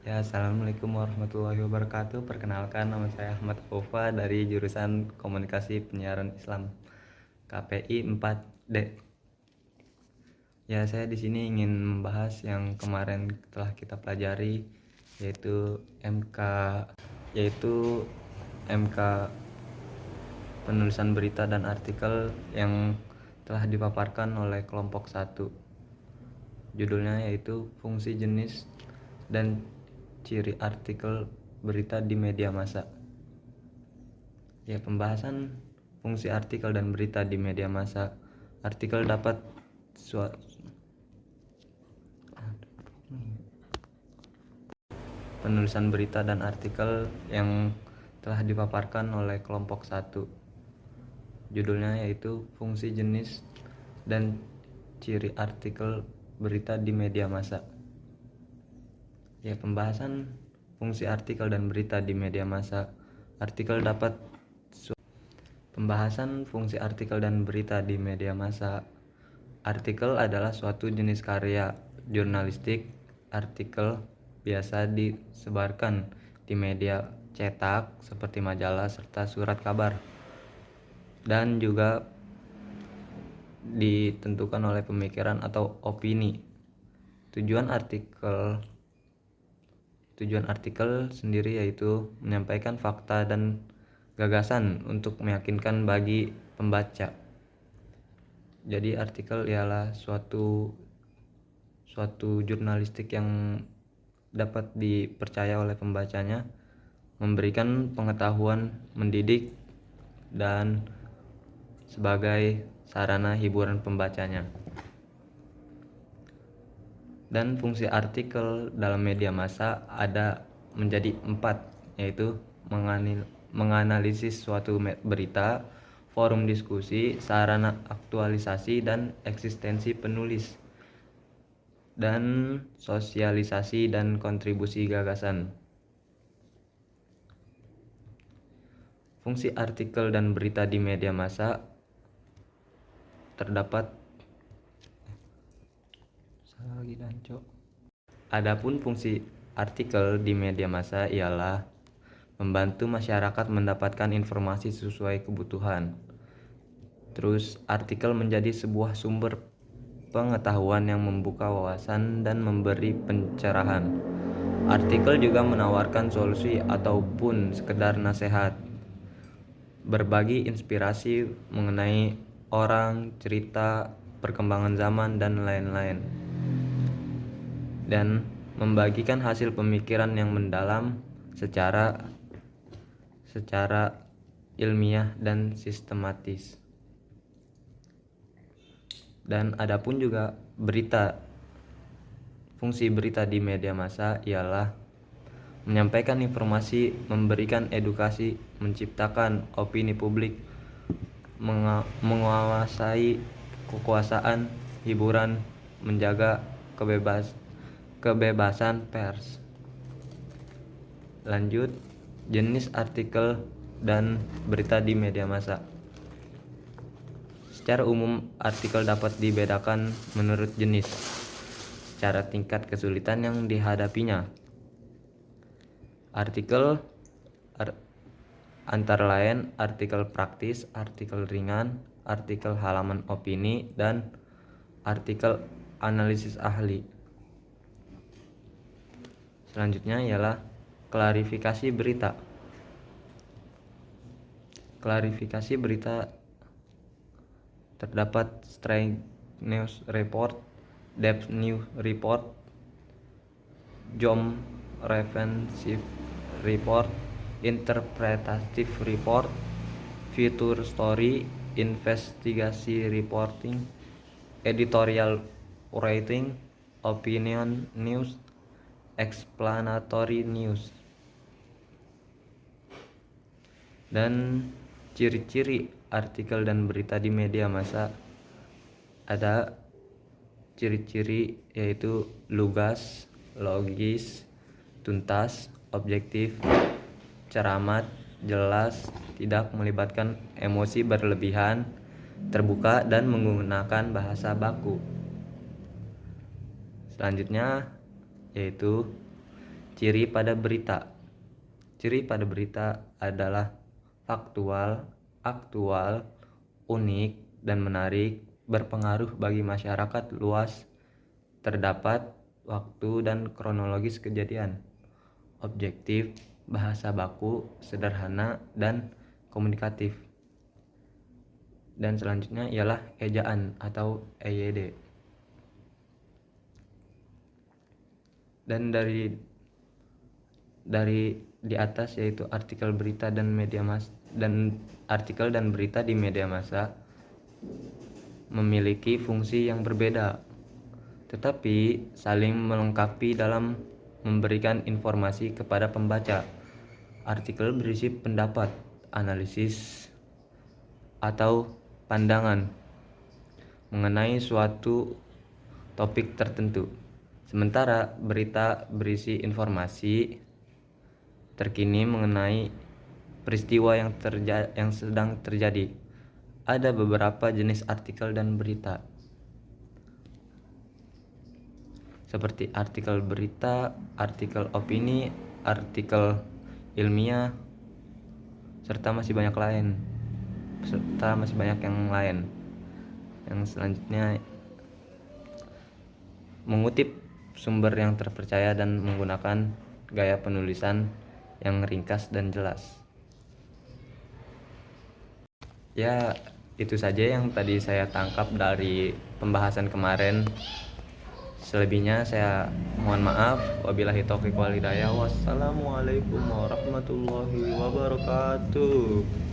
Ya, assalamualaikum warahmatullahi wabarakatuh. Perkenalkan, nama saya Ahmad Aufa dari jurusan Komunikasi Penyiaran Islam KPI 4D. Ya, saya di sini ingin membahas yang kemarin telah kita pelajari, yaitu MK yaitu MK penulisan berita dan artikel yang telah dipaparkan oleh kelompok 1. Judulnya yaitu fungsi jenis dan ciri artikel berita di media massa. Ya, pembahasan fungsi artikel dan berita di media massa. Artikel dapat penulisan berita dan artikel yang telah dipaparkan oleh kelompok 1. Judulnya yaitu fungsi jenis dan ciri artikel berita di media massa. Ya, pembahasan fungsi artikel dan berita di media massa. Artikel dapat Pembahasan fungsi artikel dan berita di media massa. Artikel adalah suatu jenis karya jurnalistik. Artikel biasa disebarkan di media cetak seperti majalah serta surat kabar, dan juga ditentukan oleh pemikiran atau opini. Tujuan artikel sendiri yaitu menyampaikan fakta dan gagasan untuk meyakinkan bagi pembaca. Jadi artikel ialah suatu jurnalistik yang dapat dipercaya oleh pembacanya, memberikan pengetahuan, mendidik, dan sebagai sarana hiburan pembacanya. Dan fungsi artikel dalam media massa ada menjadi 4, yaitu menganalisis suatu berita, forum diskusi, sarana aktualisasi dan eksistensi penulis, dan sosialisasi dan kontribusi gagasan. Fungsi artikel dan berita di media massa terdapat Adapun fungsi artikel di media massa ialah membantu masyarakat mendapatkan informasi sesuai kebutuhan. Terus artikel menjadi sebuah sumber pengetahuan yang membuka wawasan dan memberi pencerahan. Artikel juga menawarkan solusi ataupun sekedar nasihat, berbagi inspirasi mengenai orang, cerita, perkembangan zaman, dan lain-lain, dan membagikan hasil pemikiran yang mendalam secara ilmiah dan sistematis. Dan adapun juga fungsi berita di media massa ialah menyampaikan informasi, memberikan edukasi, menciptakan opini publik, menguasai kekuasaan, hiburan, menjaga kebebasan pers. Lanjut, jenis artikel dan berita di media massa. Secara umum, artikel dapat dibedakan menurut jenis, secara tingkat kesulitan yang dihadapinya. Artikel antara lain artikel praktis, artikel ringan, artikel halaman opini, dan artikel analisis ahli. Selanjutnya ialah klarifikasi berita. Klarifikasi berita terdapat straight news report, depth news report, jump offensive report, interpretative report, feature story, investigasi reporting, editorial writing, opinion news, explanatory news. Dan ciri-ciri artikel dan berita di media massa ada ciri-ciri yaitu lugas, logis, tuntas, objektif, cermat, jelas, tidak melibatkan emosi berlebihan, terbuka, dan menggunakan bahasa baku. Selanjutnya yaitu Ciri pada berita. Ciri pada berita adalah faktual, aktual, unik, dan menarik, berpengaruh bagi masyarakat luas, terdapat waktu dan kronologis kejadian, objektif, bahasa baku, sederhana, dan komunikatif. Dan selanjutnya ialah ejaan atau EYD. Dan dari di atas yaitu artikel berita dan media artikel dan berita di media massa memiliki fungsi yang berbeda, tetapi saling melengkapi dalam memberikan informasi kepada pembaca. Artikel berisi pendapat, analisis, atau pandangan mengenai suatu topik tertentu. Sementara berita berisi informasi terkini mengenai peristiwa yang sedang terjadi. Ada beberapa jenis artikel dan berita, seperti artikel berita, artikel opini, artikel ilmiah, serta masih banyak yang lain. Yang selanjutnya, mengutip sumber yang terpercaya dan menggunakan gaya penulisan yang ringkas dan jelas. Ya, itu saja yang tadi saya tangkap dari pembahasan kemarin. Selebihnya saya mohon maaf. Wabillahi taufiq wal hidayah. Wassalamualaikum warahmatullahi wabarakatuh.